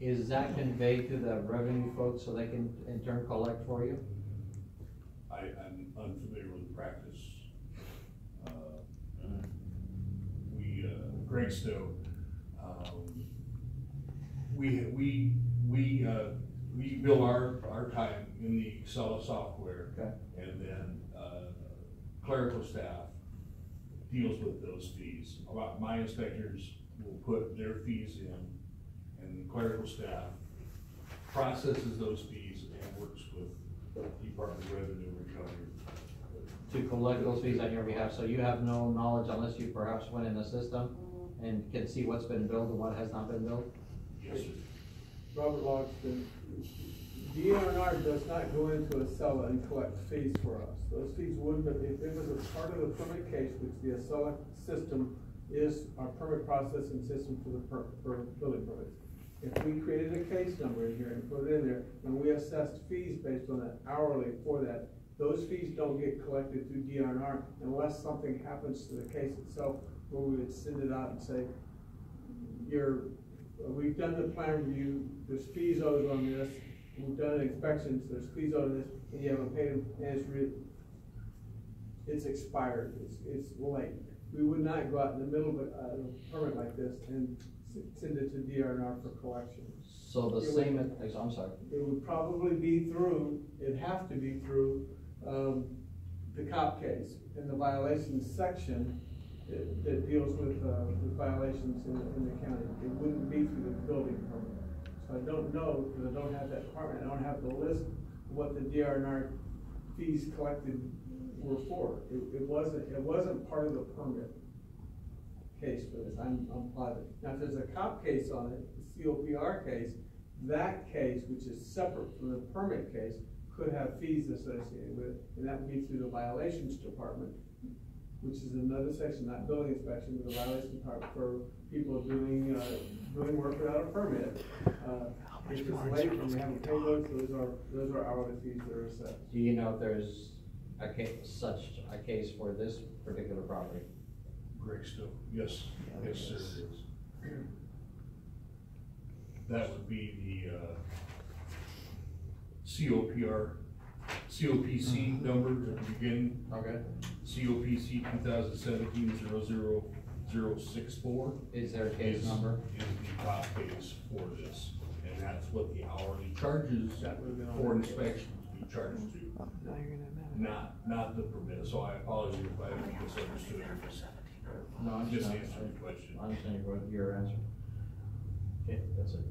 Is that conveyed to the revenue folks so they can in turn collect for you? I'm unfamiliar with the practice. Greg Stowe, we bill our time in the Excel software. Okay. And then, clerical staff deals with those fees. My inspectors will put their fees in, and the clerical staff processes those fees and works with Department of Revenue Recovery To collect those fees on your behalf, so you have no knowledge unless you perhaps went in the system and can see what's been billed and what has not been billed? Yes, sir. Robert Logston, DNR does not go into Acela and collect fees for us. Those fees wouldn't have, if it was a part of the permit case, which the Acela system is our permit processing system for building permits. If we created a case number in here and put it in there, and we assessed fees based on that hourly for that, those fees don't get collected through DNR unless something happens to the case itself, where we would send it out and say, we've done the plan review, there's fees owed on this, we've done inspections, there's fees owed on this, and you haven't paid them, and it's expired, it's late. We would not go out in the middle of a permit like this and send it to DNR for collection. So the same, I'm sorry. It would probably be through, it'd have to be through the COP case in the violations section that deals with violations in the county. It wouldn't be through the building permit. So I don't know, because I don't have that department. I don't have the list of what the DNR fees collected were for. It wasn't part of the permit case for this. I'm private. Now, if there's a COP case on it, the COPR case, that case, which is separate from the permit case, could have fees associated with it, and that would be through the violations department, which is another section, not building inspection, but the violations department for people doing work without a permit. If it's late and you haven't paid those are hourly fees that are assessed. Do you know if there's such a case for this particular property? Greg Stowe, yes, yes, sir, it is. That would be the COPC number at the beginning. Okay. COPC 2017-00064. Is there a case number? Is the top case for this, and that's what the hourly charges for inspection be charged to. Not the permit. So I apologize if I misunderstood your. No, I'm just answering the question. I understand your answer. Okay, that's it.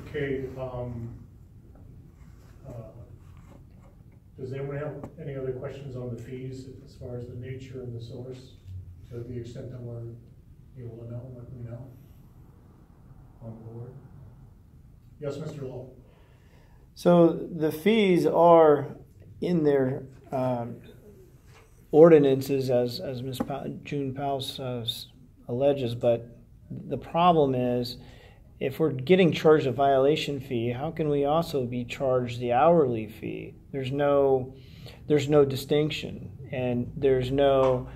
Okay, does anyone have any other questions on the fees as far as the nature and the source, to the extent that we're able to know what we know on the board? Yes, Mr. Lowe. So the fees are in their ordinances, as Ms. June Pals alleges, but the problem is, if we're getting charged a violation fee, how can we also be charged the hourly fee? There's no distinction, and there's no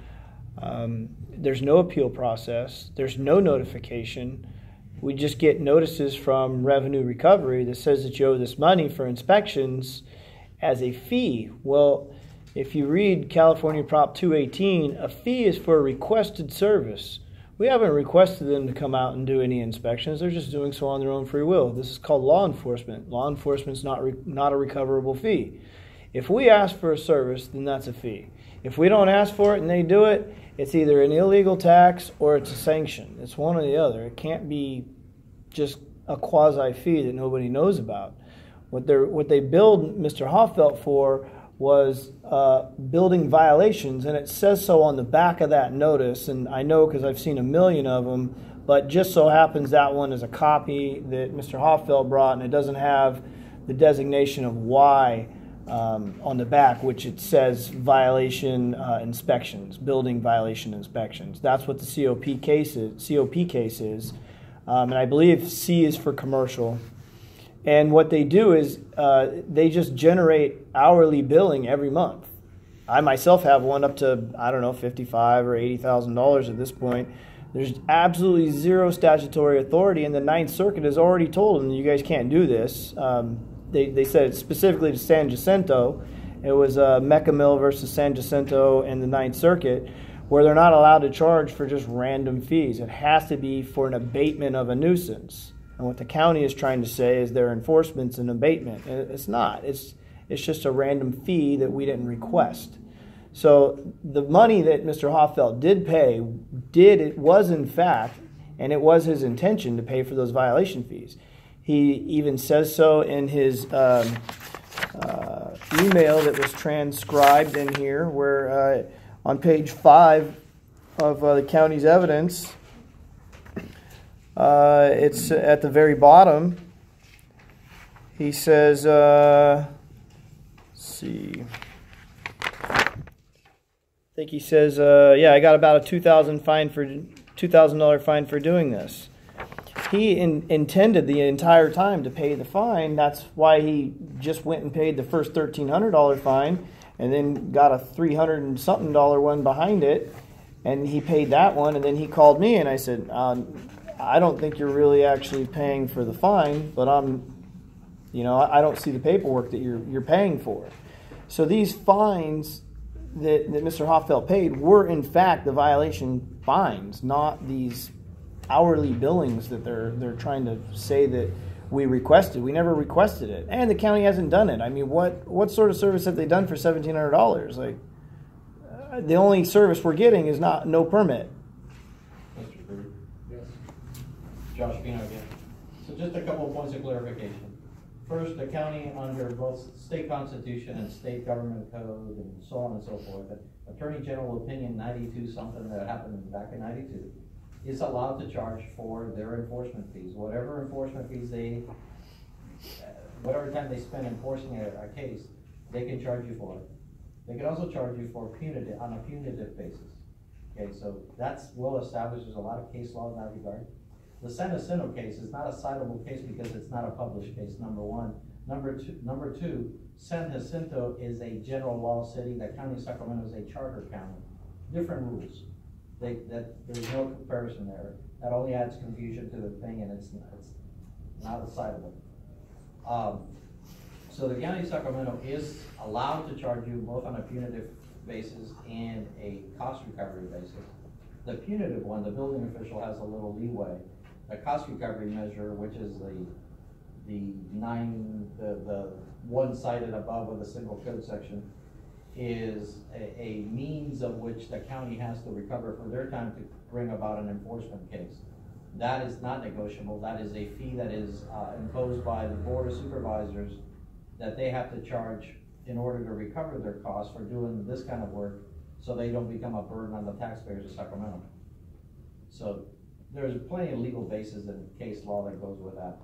appeal process. There's no notification. We just get notices from Revenue Recovery that says that you owe this money for inspections as a fee. Well, if you read California Prop 218, a fee is for a requested service. We haven't requested them to come out and do any inspections. They're just doing so on their own free will. This is called law enforcement. Law enforcement's not a recoverable fee. If we ask for a service, then that's a fee. If we don't ask for it and they do it, it's either an illegal tax or it's a sanction. It's one or the other. It can't be just a quasi fee that nobody knows about. What they billed Mr. Hoffelt for was building violations, and it says so on the back of that notice, and I know because I've seen a million of them, but just so happens that one is a copy that Mr. Hoffelt brought, and it doesn't have the designation of Y on the back, which it says violation inspections, building violation inspections. That's what the COP case is, and I believe C is for commercial. And what they do is they just generate hourly billing every month. I myself have one up to, I don't know, $55,000 or $80,000 at this point There's absolutely zero statutory authority, and the Ninth Circuit has already told them you guys can't do this. They said it specifically to San Jacinto. It was Mecca Mill versus San Jacinto in the Ninth Circuit, where they're not allowed to charge for just random fees. It has to be for an abatement of a nuisance. And what the county is trying to say is their enforcement's an abatement. And it's not. It's just a random fee that we didn't request. So the money that Mr. Hoffeld did pay, it was in fact, and it was his intention to pay for those violation fees. He even says so in his email that was transcribed in here, where on page 5 of the county's evidence, it's at the very bottom. He says, let's see. I think he says, I got about a $2,000 fine for doing this. He intended the entire time to pay the fine. That's why he just went and paid the first $1,300 fine, and then got a $300 and something one behind it, and he paid that one. And then he called me, and I said, I don't think you're really actually paying for the fine, but I don't see the paperwork that you're paying for. So these fines that Mr. Hoffeld paid were in fact the violation fines, not these hourly billings that they're trying to say that we requested. We never requested it, and the county hasn't done it. I mean, what sort of service have they done for $1,700? Like, the only service we're getting is no permit. Mr. Brewer. Yes. Josh Pino again. So just a couple of points of clarification. First, the county, under both state constitution and state government code and so on and so forth, Attorney General Opinion 92, something that happened back in 92, is allowed to charge for their enforcement fees. Whatever enforcement fees whatever time they spend enforcing a case, they can charge you for it. They can also charge you for on a punitive basis. Okay, so that's well established. There's a lot of case law in that regard. The San Jacinto case is not a citable case because it's not a published case, number one. Number two, San Jacinto is a general law city. The county of Sacramento is a charter county. Different rules. There's no comparison there. That only adds confusion to the thing, and it's not a citable. So the county of Sacramento is allowed to charge you both on a punitive basis and a cost recovery basis. The punitive one, the building official has a little leeway. The cost recovery measure, which is the one cited above with a single code section, is a means of which the county has to recover for their time to bring about an enforcement case. That is not negotiable. That is a fee that is imposed by the Board of Supervisors that they have to charge in order to recover their costs for doing this kind of work, so they don't become a burden on the taxpayers of Sacramento. So there's plenty of legal basis and case law that goes with that.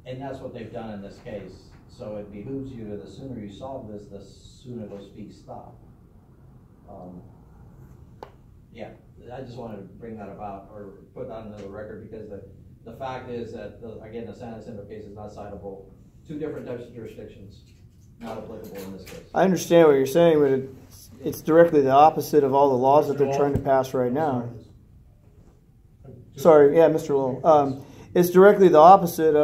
And that's what they've done in this case. So it behooves you to, the sooner you solve this, the sooner those fees stop. Yeah, I just wanted to bring that about, or put that into the record, because the fact is that, again, the San Jacinto case is not citable. Two different types of jurisdictions, not applicable in this case. I understand what you're saying, but it's directly the opposite of all the laws that they're trying to pass right now. Sorry, yeah, Mr. Lowell. It's directly the opposite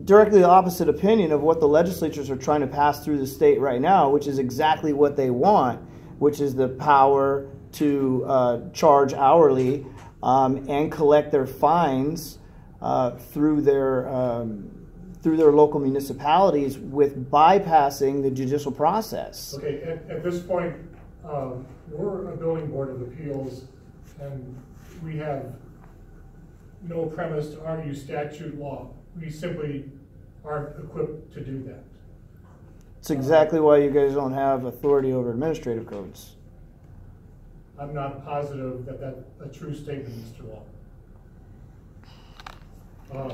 directly the opposite opinion of what the legislatures are trying to pass through the state right now, which is exactly what they want, which is the power to charge hourly and collect their fines through their local municipalities, with bypassing the judicial process. Okay, at this point, we're a building board of appeals, and we have no premise to argue statute law. We simply aren't equipped to do that. It's exactly why you guys don't have authority over administrative codes. I'm not positive that that's a true statement, Mr. Law.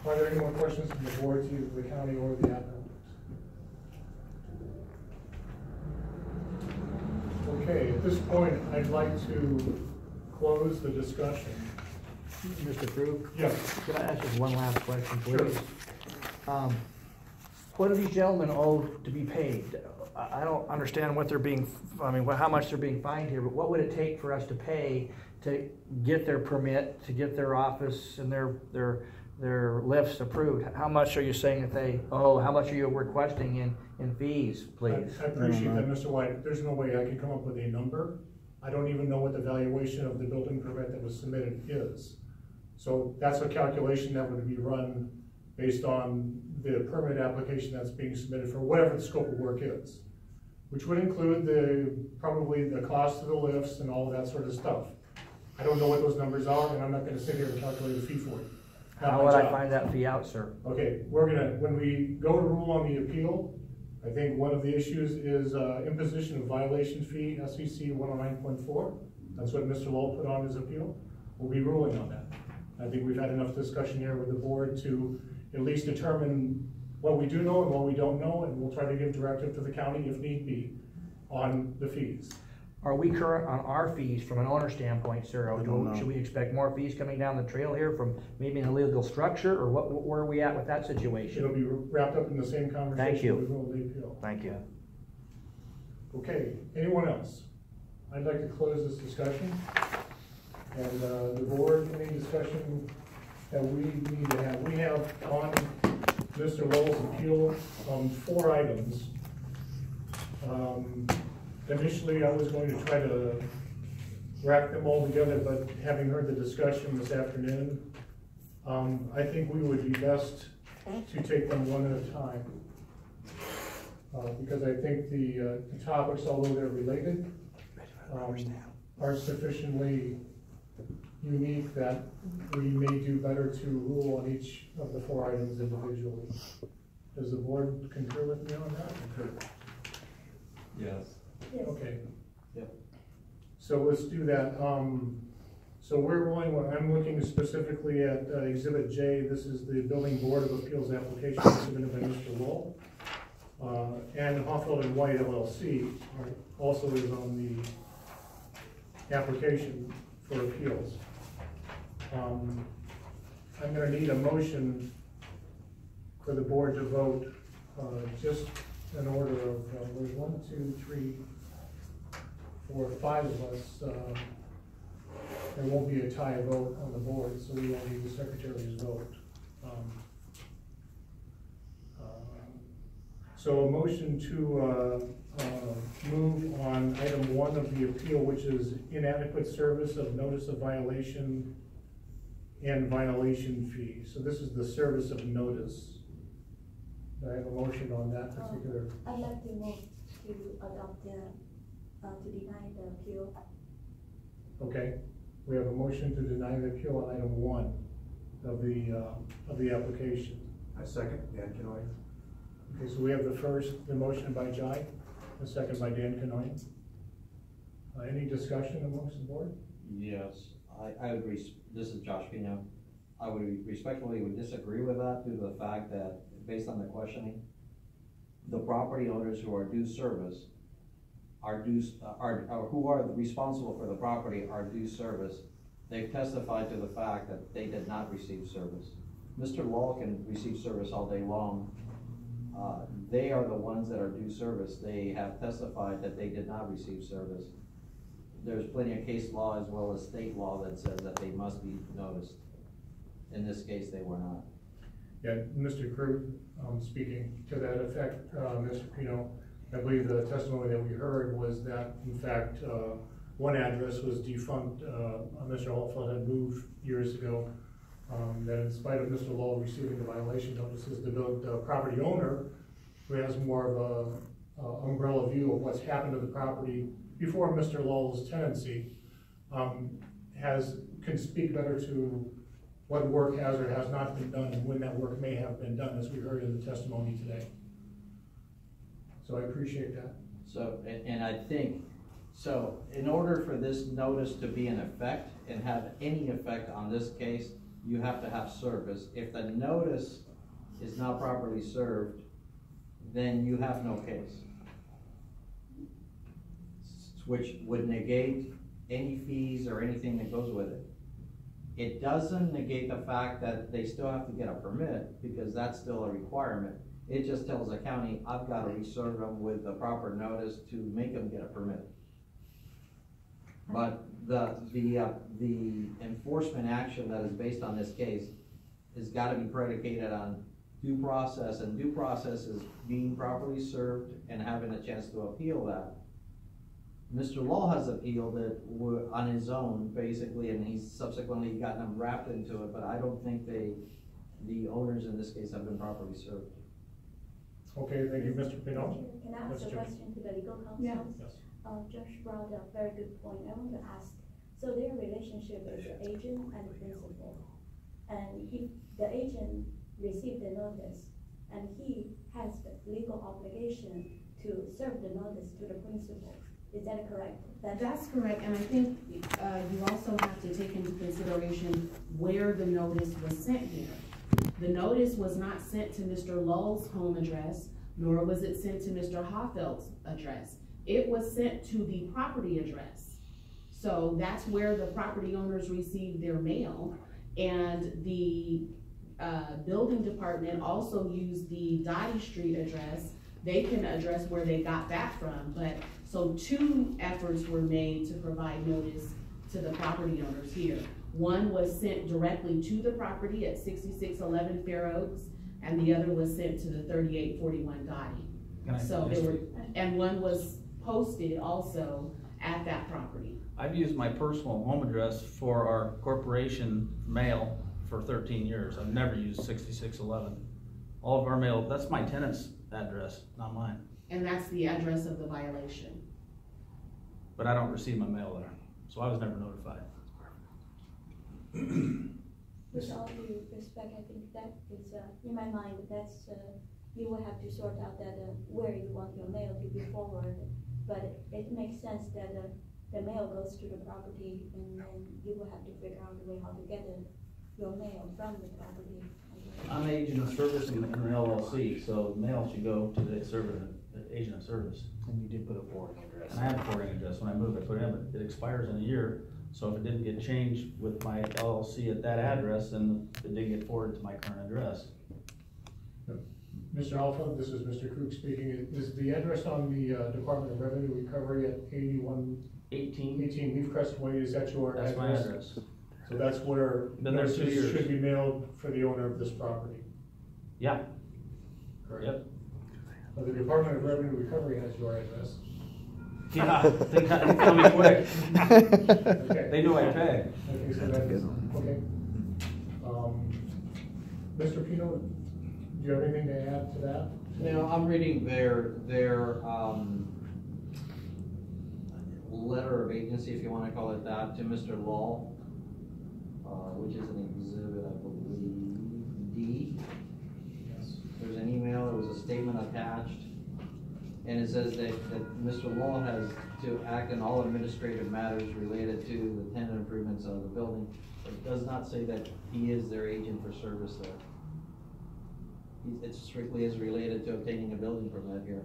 Are there any more questions from the board, to the county or the applicant? Okay, at this point, I'd like to close the discussion. Mr. Drew? Yes. Could I ask just one last question, please? Sure. what do these gentlemen owe to be paid? I don't understand what they're being, I mean, how much they're being fined here, but what would it take for us to pay to get their permit, to get their office and their lifts approved? How much are you saying that they owe? How much are you requesting in fees, please? I appreciate that, Mr. White. There's no way I can come up with a number. I don't even know what the valuation of the building permit that was submitted is. So that's a calculation that would be run based on the permit application that's being submitted for whatever the scope of work is, which would include probably the cost of the lifts and all of that sort of stuff. I don't know what those numbers are, and I'm not gonna sit here and calculate a fee for it. How would I find that fee out, sir? Okay, when we go to rule on the appeal, I think one of the issues is imposition of violation fee, SEC 109.4. That's what Mr. Lowell put on his appeal. We'll be ruling on that. I think we've had enough discussion here with the board to at least determine what we do know and what we don't know, and we'll try to give directive to the county if need be on the fees. Are we current on our fees from an owner standpoint, sir? Or should we expect more fees coming down the trail here from maybe an illegal structure, or where are we at with that situation? It'll be wrapped up in the same conversation. Thank you. We will with the appeal. Thank you. Okay, anyone else? I'd like to close this discussion. And the board, any discussion that we need to have? We have on Mr. Lowell's appeal 4 items. Initially, I was going to try to wrap them all together, but having heard the discussion this afternoon, I think we would be best to take them one at a time. Because I think the topics, although they're related, are sufficiently unique that we may do better to rule on each of the 4 items individually. Does the board concur with me on that? Yes. Okay. Yep. So let's do that. So I'm looking specifically at Exhibit J. This is the Building Board of Appeals application submitted by Mr. Lowell. And Hoffeld and White LLC also is on the application for appeals. I'm going to need a motion for the board to vote just in order of, there's 1, 2, 3, 4, 5 of us. There won't be a tie vote on the board, so we won't need the secretary's vote. So a motion to move on item 1 of the appeal, which is inadequate service of notice of violation and violation fee. So this is the service of notice. Do I have a motion on that particular? I'd like to move to adopt to deny the appeal. Okay, we have a motion to deny the appeal on item 1 of the application. I second, Dan Canoy. Okay, so we have the motion by Jai, the second by Dan Canoy. Any discussion amongst the board? Yes, I agree. This is Josh Pino. I would respectfully disagree with that due to the fact that, based on the questioning, the property owners who are due service who are responsible for the property are due service. They've testified to the fact that they did not receive service. Mr. Lowell can receive service all day long. They are the ones that are due service. They have testified that they did not receive service. There's plenty of case law as well as state law that says that they must be noticed. In this case, they were not. Yeah, Mr. Crew, speaking to that effect, Mr. Pino, I believe the testimony that we heard was that, in fact, one address was defunct. Mr. Hoffeld had moved years ago. That in spite of Mr. Lowell receiving the violation notices, the property owner, who has more of a umbrella view of what's happened to the property before Mr. Lowell's tenancy, can speak better to what work has or has not been done and when that work may have been done, as we heard in the testimony today. So I appreciate that. So, and I think, so in order for this notice to be in effect and have any effect on this case, you have to have service. If the notice is not properly served, then you have no case, which would negate any fees or anything that goes with it. It doesn't negate the fact that they still have to get a permit, because that's still a requirement. It just tells the county, I've gotta reserve them with the proper notice to make them get a permit. But the enforcement action that is based on this case has gotta be predicated on due process, and due process is being properly served and having a chance to appeal that. Mr. Law has appealed it on his own, basically, and he's subsequently gotten them wrapped into it, but I don't think the owners in this case have been properly served. Okay, thank you, Mr. Pino. Can I ask a question to the legal counsel? Yeah. Yes. Josh brought up a very good point. I want to ask, so their relationship is the agent and the principal. And if the agent received the notice and he has the legal obligation to serve the notice to the principal, is that correct? That's correct, and I think, you also have to take into consideration where the notice was sent here. The notice was not sent to Mr. Lull's home address, nor was it sent to Mr. Hoffeld's address. It was sent to the property address. So that's where the property owners received their mail, and the building department also used the Dottie Street address. They can address where they got that from, but so two efforts were made to provide notice to the property owners here. One was sent directly to the property at 6611 Fair Oaks, and the other was sent to the 3841 Dottie. So there were, and one was posted also at that property. I've used my personal home address for our corporation mail for 13 years. I've never used 6611. All of our mail, that's my tenant's address, not mine. And that's the address of the violation. But I don't receive my mail there, so I was never notified. With all due respect, I think that is, in my mind, that's, you will have to sort out that, where you want your mail to be forwarded. But it makes sense that, the mail goes to the property, and then you will have to figure out a way how to get your mail from the property. I'm an agent of service in an LLC, so mail should go to the agent of service. And you did put a forwarding address. And I have a forwarding address. When I moved, I put it in, but it expires in a year. So if it didn't get changed with my LLC at that address, then it didn't get forwarded to my current address. Mr. Alpha, this is Mr. Krug speaking. Is the address on the Department of Revenue Recovery at 8118 Leaf Crest Way, is that your address? That's my address. So that's where Been there 2 years. should be mailed for the owner of this property? Yeah. Correct. Yep. Well, the Department of Revenue Recovery has your address. Yeah, they tell me quick. Okay. They knew I pay. Okay, so that is, okay. Mr. Pino, do you have anything to add to that? Now, I'm reading their letter of agency, if you wanna call it that, to Mr. Law, which is an exhibit, I believe, D. Yes. There's an email, there was a statement attached, and it says that Mr. Law has to act in all administrative matters related to the tenant improvements of the building. It does not say that he is their agent for service there. It strictly is related to obtaining a building permit here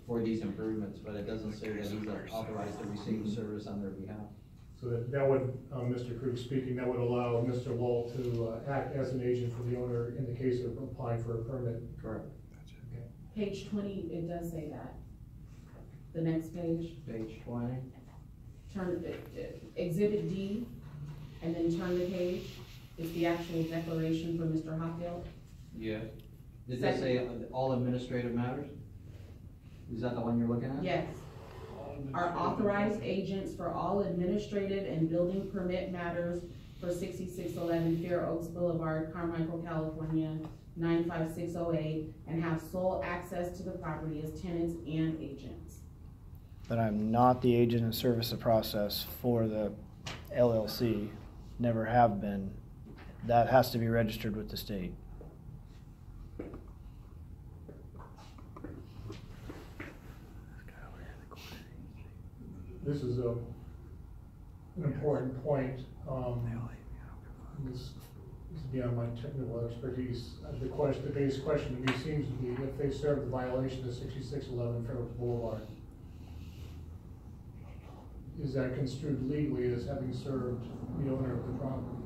for these improvements, but it doesn't say that he's authorized to receive service on their behalf. So that would, Mr. Krug speaking, that would allow Mr. Lowell to act as an agent for the owner in the case of applying for a permit. Correct. Page 20, it does say that. The next page, Page 20. turn, exhibit D, and then turn the page. It's the actual declaration from Mr. Hopfield. Yeah. Did that say all administrative matters? Is that the one you're looking at? Yes. Are authorized agents for all administrative and building permit matters for 6611 Fair Oaks Boulevard, Carmichael, California, 95608, and have sole access to the property as tenants and agents. But I'm not the agent in service of process for the LLC, never have been. That has to be registered with the state. This is an important point. This is beyond my technical expertise. The base question to me seems to be if they serve the violation of 6611 Fair Oaks Boulevard, is that construed legally as having served the owner of the property?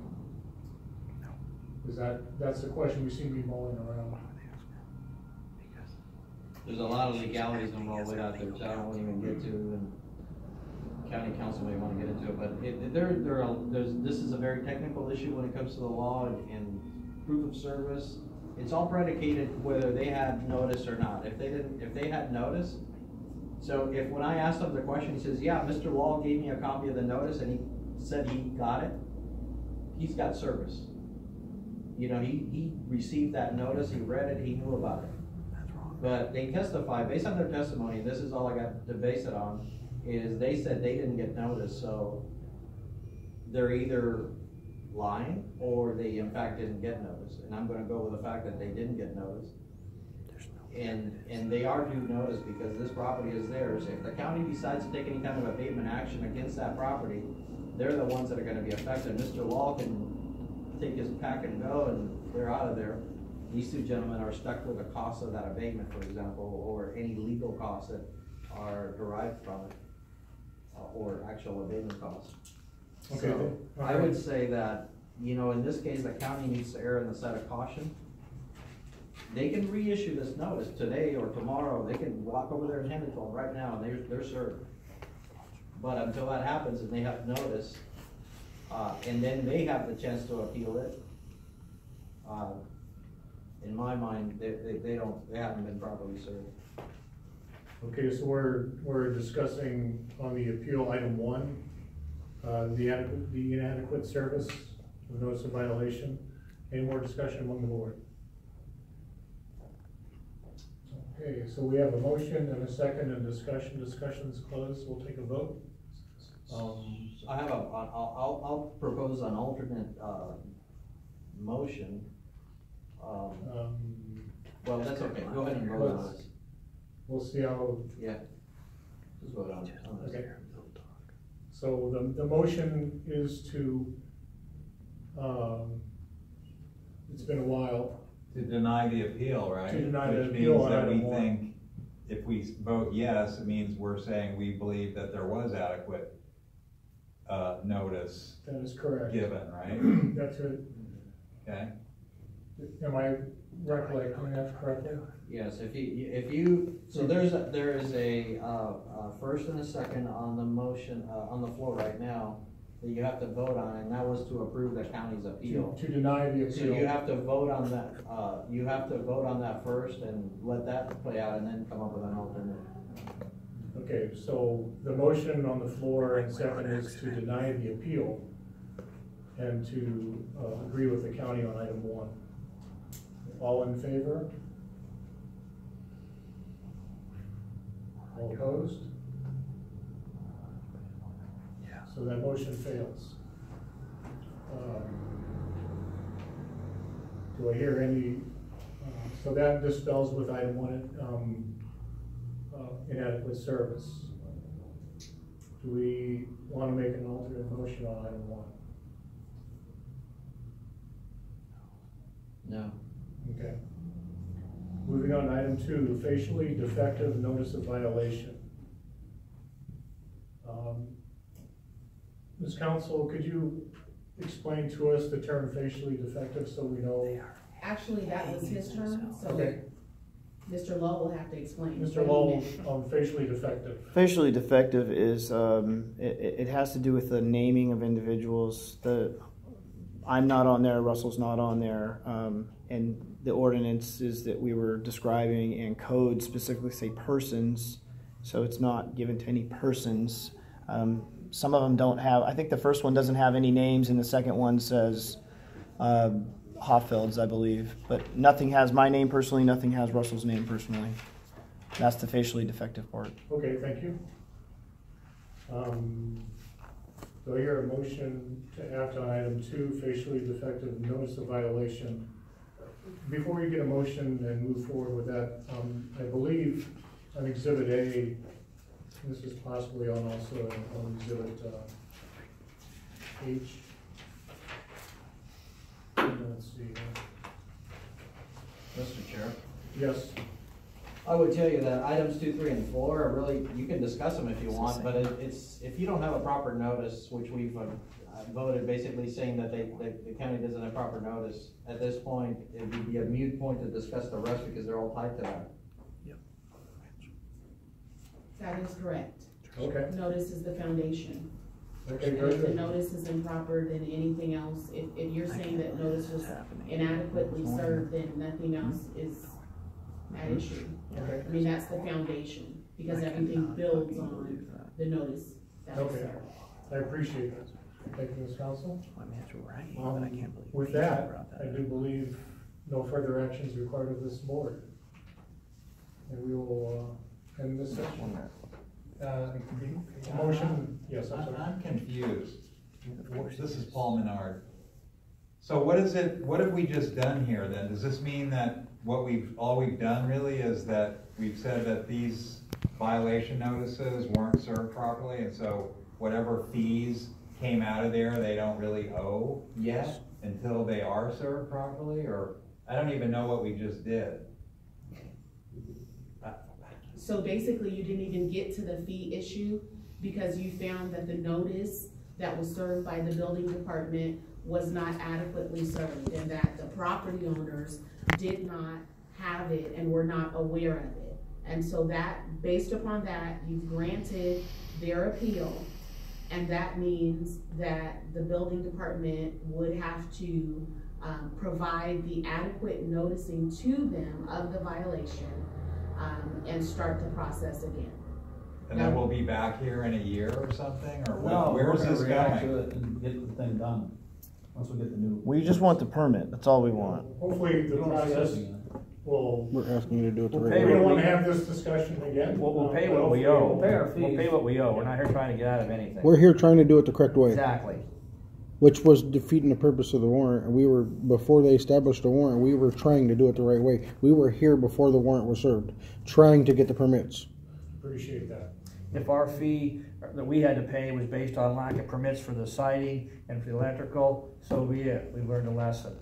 Is that's the question we seem to be mulling around. there's a lot of legalities involved with out there, which I don't even get to, and county council may wanna get into it, but this is a very technical issue when it comes to the law and proof of service. It's all predicated whether they had notice or not. If they had notice, so when I asked him the question, he says, yeah, Mr. Law gave me a copy of the notice and he said he got it, he's got service. You know, he received that notice, he read it, he knew about it. But they testify, based on their testimony, this is all I got to base it on, is they said they didn't get notice, so they're either lying or they in fact didn't get notice. And I'm gonna go with the fact that they didn't get notice. And they are due notice because this property is theirs. If the county decides to take any kind of abatement action against that property, they're the ones that are gonna be affected. Mr. Law can take his pack and go and they're out of there. These two gentlemen are stuck with the cost of that abatement, for example, or any legal costs that are derived from it, or actual abatement costs. Okay. So I would say that, you know, in this case, the county needs to err on the side of caution. They can reissue this notice today or tomorrow. They can walk over there and hand it to them right now, and they're served. But until that happens and they have notice, and then they have the chance to appeal it, in my mind, they haven't been properly served. Okay, so we're discussing on the appeal item 1, the inadequate service, the notice of violation. Any more discussion among the board? Okay, so we have a motion and a second and discussion. Discussion is closed. We'll take a vote. I have I'll propose an alternate, motion. Well, that's okay. Go ahead and vote on this. We'll see how. Yeah. Just vote on it. Okay. So the motion is to, it's been a while. To deny the appeal, right? To deny the Which appeal means on that we item 1. think, if we vote yes, it means we're saying we believe that there was adequate notice That is correct. given, right? That's it. Okay. Am I recollecting that correctly? Yes, if you, so there is a first and a second on the motion, on the floor right now, that you have to vote on, and that was to approve the county's appeal. To deny the So appeal. you have to vote on that, first and let that play out and then come up with an alternate. Okay, so the motion on the floor and second is to deny the appeal and to agree with the county on item 1. All in favor? All opposed? So that motion fails. Do I hear any, so that dispels with item 1, inadequate service. Do we want to make an alternate motion on item 1? No. Okay. Moving on to item 2, facially defective notice of violation. Ms. Counsel, could you explain to us the term facially defective so we know? Actually, that was his term, so Okay. Mr. Lowe will have to explain. Mr. Lowell, facially defective. Facially defective is, it has to do with the naming of individuals. I'm not on there, Russell's not on there, and the ordinances that we were describing and code specifically say persons, so it's not given to any persons. Some of them don't have, I think the first one doesn't have any names, and the second one says Hoffeld's, I believe, but nothing has my name personally, nothing has Russell's name personally. That's the facially defective part. Okay, thank you. Do I hear a motion to act on item 2, facially defective notice of violation? Before we get a motion and move forward with that, I believe on Exhibit A, this is possibly on also on Exhibit H. Let's see. Mr. Chair. Yes. I would tell you that items 2, 3, and 4 are really, you can discuss them if you want, but it's, if you don't have a proper notice, which we've voted basically saying that the county doesn't have proper notice, at this point, it would be a moot point to discuss the rest because they're all tied to that. Yep. That is correct. Okay, Notice is the foundation. okay, And very if the good. notice is improper, then anything else, if you're saying that notice was inadequately served, then nothing else is at issue. Okay. I mean, that's the foundation, because everything builds on the notice that was Okay. served. I appreciate it. Thank you, Ms. Council. Right, With that, I do believe no further action is required of this board. And we will, end this session. Motion, yes, I'm sorry. I'm confused. This is Paul Menard. So what is it, what have we just done here then? Does this mean that all we've done really is that we've said that these violation notices weren't served properly, and so whatever fees came out of there, they don't really owe yet until they are served properly? Or, I don't even know what we just did. So basically, you didn't even get to the fee issue because you found that the notice that was served by the building department was not adequately served, and that the property owners did not have it and were not aware of it. And so that, based upon that, you've granted their appeal, and that means that the building department would have to provide the adequate noticing to them of the violation, and start the process again. And then we'll be back here in a year or something, or No, we're where's gonna this react going? to it and get the thing done, once we get the new. We just want the permit, that's all we want. Hopefully, the We don't see us process again. will, We're asking you to do it the We'll right pay we way. don't wanna have this discussion again. We'll pay what But we hopefully- owe. We'll pay our We'll fees. pay what we owe. We're not here trying to get out of anything. We're here trying to do it the correct way, Exactly. which was defeating the purpose of the warrant. And we were, before they established the warrant, we were trying to do it the right way. We were here before the warrant was served, trying to get the permits. Appreciate that. If our fee that we had to pay was based on lack of permits for the siding and for the electrical, so be it. We learned a lesson.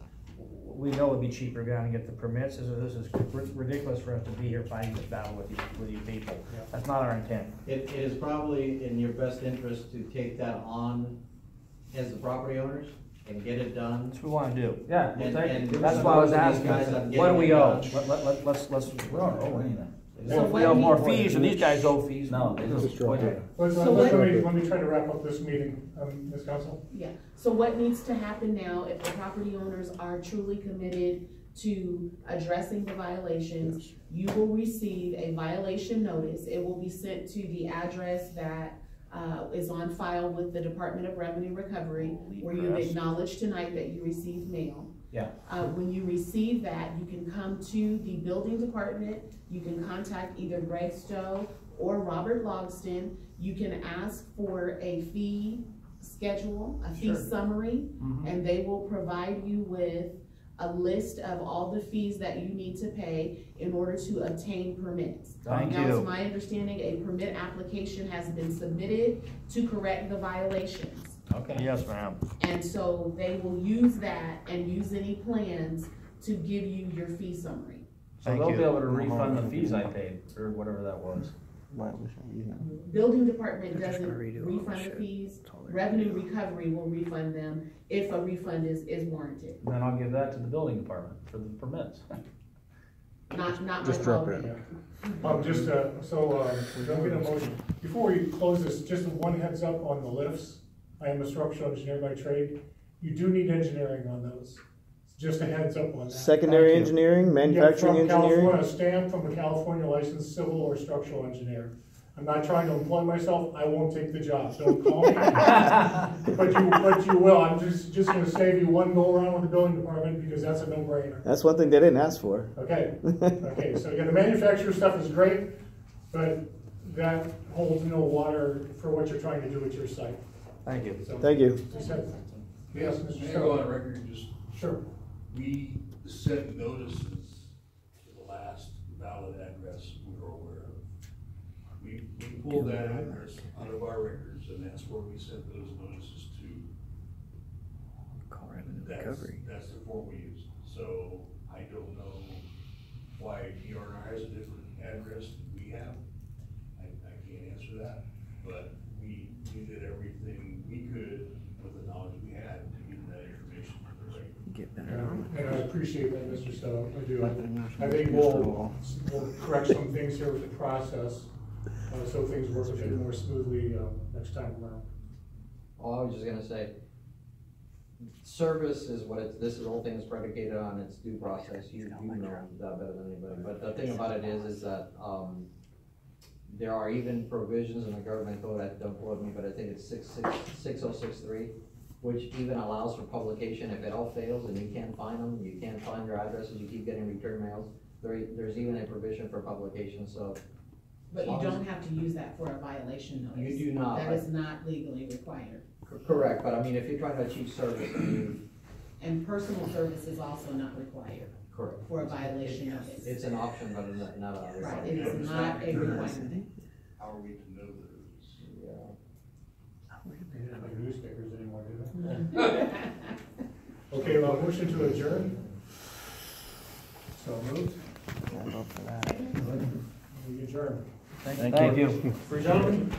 We know it'd be cheaper to go down and get the permits. This is ridiculous for us to be here fighting this battle with you people. That's not our intent. It is probably in your best interest to take that on as the property owners and get it done. That's what we wanna do. Yeah, we'll And- take and it. That's why I was those asking, guys on what do getting we it owe? done. Let's, We don't owe anything. So we what owe we- more fees, and these guys owe fees. No, they just. drop okay. it. Let So what- me try to wrap up this meeting, Ms. Council. Yeah, so what needs to happen now, if the property owners are truly committed to addressing the violations, you will receive a violation notice. It will be sent to the address that is on file with the Department of Revenue Recovery, where you've acknowledged tonight that you received mail. Yeah. When you receive that, you can come to the building department, you can contact either Greg Stowe or Robert Logston. You can ask for a fee schedule, a fee Sure. summary, Mhm. and they will provide you with a list of all the fees that you need to pay in order to obtain permits. Thank Now, you. it's my understanding a permit application has been submitted to correct the violations. Okay. Yes, ma'am. And so they will use that and use any plans to give you your fee summary. So Thank they'll you. be able to refund the fees I paid, or whatever that was. Building department They're just doesn't gonna redo all refund that the shit. fees. That's all they're Revenue recovery will refund them if a refund is warranted. Then I'll give that to the building department for the permits. Not my Just drop problem. it. Just, don't get a motion. Before we close this, just one heads up on the lifts. I am a structural engineer by trade. You do need engineering on those. Just a heads up on that. Secondary Thank you. engineering, manufacturing Get from engineering. California, a stamp from a California licensed civil or structural engineer. I'm not trying to employ myself, I won't take the job, don't call me. But you will, I'm just gonna save you one go around with the building department, because that's a no-brainer. That's one thing they didn't ask for. Okay, so yeah, the manufacturer stuff is great, but that holds no water for what you're trying to do at your site. Thank you. So, Thank you. just said- Yes, Mr. May I go on Stowe? record and just, Sure. we sent notices to the last valid address we were aware of. We pulled that address out of our records, and that's where we sent those notices to. Call revenue That's, recovery. that's the form we used, so I don't know why DRNR has a different address than we have. I can't answer that, but we did everything we could with the knowledge we had to get that information. Get And I appreciate that, Mr. Stowe, I do. I think we'll correct some things here with the process. so things work a bit more smoothly, next time around. Oh, I was just gonna say, service is what it's, this whole thing is predicated on, its due process, you know that better than anybody, but the thing about it is that, there are even provisions in the government code, that don't quote me, but I think it's 6063, which even allows for publication if it all fails and you can't find them, you can't find your addresses, you keep getting return mails, there's even a provision for publication, so. But you don't have to use that for a violation notice. You do not. That is not legally required. Correct, but I mean, if you're trying to achieve service, I mean. And personal service is also not required Correct. for a violation notice. It's an option, but not a requirement. Right, it is not a requirement. How are we to know that it's? Yeah. They didn't make newspapers anymore, do they? Okay, well, motion to adjourn. So moved. I'll vote for that. We adjourn. Thank you. Gentlemen,